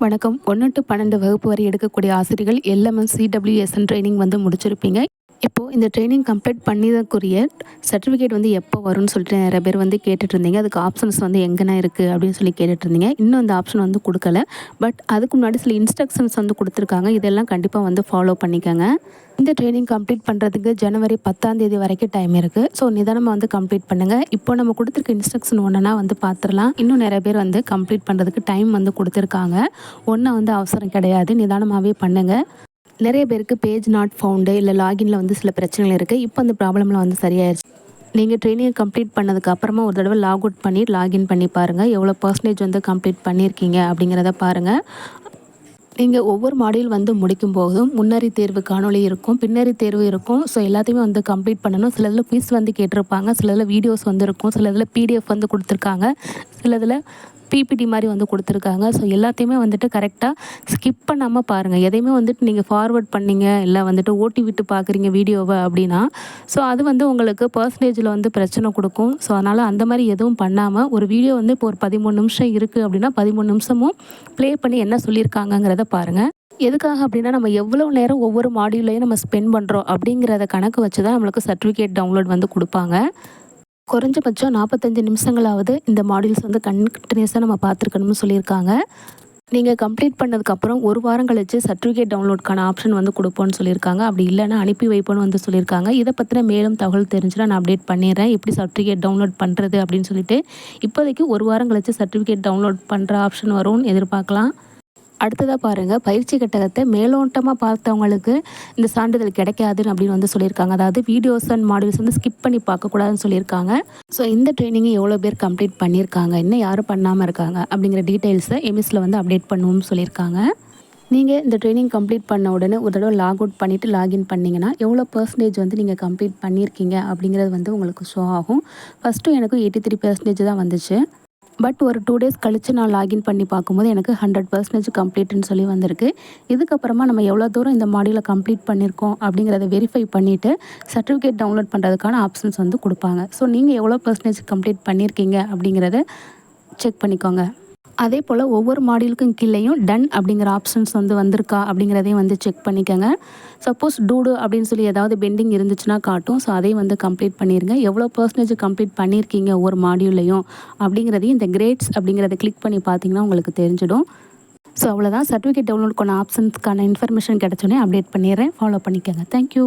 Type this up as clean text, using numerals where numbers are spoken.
வணக்கம். 1 to 12 வகுப்பு வரை எடுக்கக்கூடிய ஆசிரியர்கள் எல்எம்எஸ், சிடபிள்யூஎஸ்என் ட்ரெய்னிங் வந்து முடிச்சிருப்பீங்க. இப்போ இந்த ட்ரெய்னிங் கம்ப்ளீட் பண்ணியதற்குரிய சர்டிஃபிகேட் வந்து எப்போ வரும்னு சொல்லிட்டு நிறைய பேர் வந்து கேட்டுட்டு இருந்தீங்க. அதுக்கு ஆப்ஷன்ஸ் வந்து எங்கன இருக்குது அப்படின்னு சொல்லி கேட்டுட்டு இருந்தீங்க. இன்னும் அந்த ஆப்ஷன் வந்து குடுக்கல. பட் அதுக்கு முன்னாடி சில இன்ஸ்ட்ரக்ஷன்ஸ் வந்து குடுத்துருக்காங்க. இதெல்லாம் கண்டிப்பா வந்து ஃபாலோ பண்ணிக்கங்க. இந்த ட்ரெய்னிங் கம்ப்ளீட் பண்ணுறதுக்கு ஜனவரி 10ஆம் தேதி வரைக்கும் டைம் இருக்குது. ஸோ நிதானமாக வந்து கம்ப்ளீட் பண்ணுங்கள். இப்போ நம்ம கொடுத்துருக்க இன்ஸ்ட்ரக்ஷன் ஒன்றுனா வந்து பார்த்துடலாம். இன்னும் நிறைய பேர் வந்து கம்ப்ளீட் பண்ணுறதுக்கு டைம் வந்து கொடுத்துருக்காங்க. ஒன்றும் வந்து அவசரம் கிடையாது. நிதானமாகவே பண்ணுங்கள். நிறைய பேருக்கு பேஜ் நாட் ஃபவுண்டு இல்லை லாகின்ல வந்து சில பிரச்சனைகள் இருக்குது. இப்போ அந்த ப்ராப்ளம்லாம் வந்து சரியாயிருச்சு. நீங்கள் ட்ரெயினிங்கை கம்ப்ளீட் பண்ணதுக்கு அப்புறமா ஒரு தடவை லாக் அவுட் பண்ணி லாகின் பண்ணி பாருங்கள். எவ்வளோ பர்சன்டேஜ் வந்து கம்ப்ளீட் பண்ணியிருக்கீங்க அப்படிங்கிறத பாருங்கள். நீங்கள் ஒவ்வொரு மாடியூல் வந்து முடிக்கும் போதும் முன்னறி தேர்வு காணொளி இருக்கும், பின்னறி தேர்வு இருக்கும். ஸோ எல்லாத்தையுமே வந்து கம்ப்ளீட் பண்ணணும். சில இதில் குவிஸ் வந்து கேட்டிருப்பாங்க, சில இதில் வீடியோஸ் வந்து இருக்கும், சில இதில் பிடிஎஃப் வந்து கொடுத்துருக்காங்க, சில இதில் பிபிடி மாதிரி வந்து கொடுத்துருக்காங்க. ஸோ எல்லாத்தையுமே வந்துட்டு கரெக்டாக ஸ்கிப் பண்ணாமல் பாருங்கள். எதையுமே வந்துட்டு நீங்கள் ஃபார்வர்ட் பண்ணீங்க இல்லை வந்துட்டு ஓட்டி விட்டு பார்க்குறீங்க வீடியோவை அப்படின்னா, ஸோ அது வந்து உங்களுக்கு பர்சன்டேஜில் வந்து பிரச்சனை கொடுக்கும். ஸோ அதனால் அந்த மாதிரி எதுவும் பண்ணாமல் ஒரு வீடியோ வந்து இப்போ ஒரு 13 நிமிஷம் இருக்குது அப்படின்னா 13 நிமிஷமும் ப்ளே பண்ணி என்ன சொல்லியிருக்காங்கங்கிறத பாருங்கள். எதுக்காக அப்படின்னா, நம்ம எவ்வளோ நேரம் ஒவ்வொரு மாடியூல்லையும் நம்ம ஸ்பெண்ட் பண்ணுறோம் அப்படிங்கிறத கணக்கு வச்சு தான் நம்மளுக்கு சர்டிஃபிகேட் டவுன்லோட் வந்து கொடுப்பாங்க. குறைஞ்சபட்சம் 45 நிமிஷங்களாவது இந்த மாடியூல்ஸ் வந்து கண்டினியூஸாக நம்ம பார்த்துருக்கணும்னு சொல்லியிருக்காங்க. நீங்கள் கம்ப்ளீட் பண்ணதுக்கப்புறம் 1 வாரம் கழிச்சு சர்டிஃபிகேட் டவுன்லோட்கான ஆப்ஷன் வந்து கொடுப்போன்னு சொல்லியிருக்காங்க. அப்படி இல்லைன்னா அனுப்பி வைப்போன்னு வந்து சொல்லியிருக்காங்க. இதை பற்றின மேலும் தகவல் தெரிஞ்சுன்னா நான் அப்டேட் பண்ணிடுறேன். எப்படி சர்டிஃபிகேட் டவுன்லோட் பண்ணுறது அப்படின்னு சொல்லிட்டு. இப்போதைக்கு 1 வாரம் கழிச்சு சர்டிஃபிகேட் டவுன்லோட் பண்ணுற ஆப்ஷன் வரும்னு எதிர்பார்க்கலாம். அடுத்ததாக பாருங்கள், பயிற்சி கட்டகத்தை மேலோட்டமாக பார்த்தவங்களுக்கு இந்த சான்றிதழ் கிடைக்காதுன்னு அப்படின்னு வந்து சொல்லியிருக்காங்க. அதாவது வீடியோஸ் அண்ட் மாடியூல்ஸ் வந்து ஸ்கிப் பண்ணி பார்க்கக்கூடாதுன்னு சொல்லியிருக்காங்க. ஸோ இந்த ட்ரெயினிங்கை எவ்வளோ பேர் கம்ப்ளீட் பண்ணியிருக்காங்க, இன்னும் யாரும் பண்ணாமல் இருக்காங்க அப்படிங்கிற டீட்டெயில்ஸை எம்எஸ்ல வந்து அப்டேட் பண்ணுவோம்னு சொல்லியிருக்காங்க. நீங்கள் இந்த ட்ரெயினிங் கம்ப்ளீட் பண்ண உடனே ஒரு தடவை லாக் அவுட் பண்ணிவிட்டு லாகின் பண்ணிங்கன்னா எவ்வளோ பர்சன்டேஜ் வந்து நீங்கள் கம்ப்ளீட் பண்ணியிருக்கீங்க அப்படிங்கிறது வந்து உங்களுக்கு ஷோ ஆகும். ஃபஸ்ட்டு எனக்கு 83% தான் வந்துச்சு. பட் ஒரு 2 டேஸ் கழித்து நான் லாகின் பண்ணி பார்க்கும்போது எனக்கு 100% கம்ப்ளீட்னு சொல்லி வந்திருக்கு. இதுக்கப்புறமா நம்ம எவ்வளோ தூரம் இந்த மாடியூலை கம்ப்ளீட் பண்ணியிருக்கோம் அப்படிங்கிறத வெரிஃபை பண்ணிவிட்டு சர்டிஃபிகேட் டவுன்லோட் பண்ணுறதுக்கான ஆப்ஷன்ஸ் வந்து கொடுப்பாங்க. ஸோ நீங்கள் எவ்வளோ பர்சன்டேஜ் கம்ப்ளீட் பண்ணியிருக்கீங்க அப்படிங்கிறத செக் பண்ணிக்கோங்க. அதே போல் ஒவ்வொரு மாடியூலுக்கும் கீழேயும் டன் அப்படிங்கிற ஆப்ஷன்ஸ் வந்து வந்திருக்கா அப்படிங்கிறதையும் வந்து செக் பண்ணிக்கோங்க. சப்போஸ் டூடு அப்படின்னு சொல்லி ஏதாவது பெண்டிங் இருந்துச்சுன்னா காட்டும். ஸோ அதையும் வந்து கம்ப்ளீட் பண்ணிடுங்க. எவ்வளோ பர்சன்டேஜ் கம்ப்ளீட் பண்ணியிருக்கீங்க ஒவ்வொரு மாடியூல்லையும் அப்படிங்கிறதையும் இந்த கிரேட்ஸ் அப்படிங்கிறத கிளிக் பண்ணி பார்த்தீங்கன்னா உங்களுக்கு தெரிஞ்சிடும். ஸோ அவ்வளோதான். சர்டிஃபிகேட் டவுன்லோட் பண்ண ஆப்ஷன்ஸ்க்கான இன்ஃபர்மேஷன் கிடச்சோன்னே அப்டேட் பண்ணிடுறேன். ஃபாலோ பண்ணிக்கோங்க. தேங்க்யூ.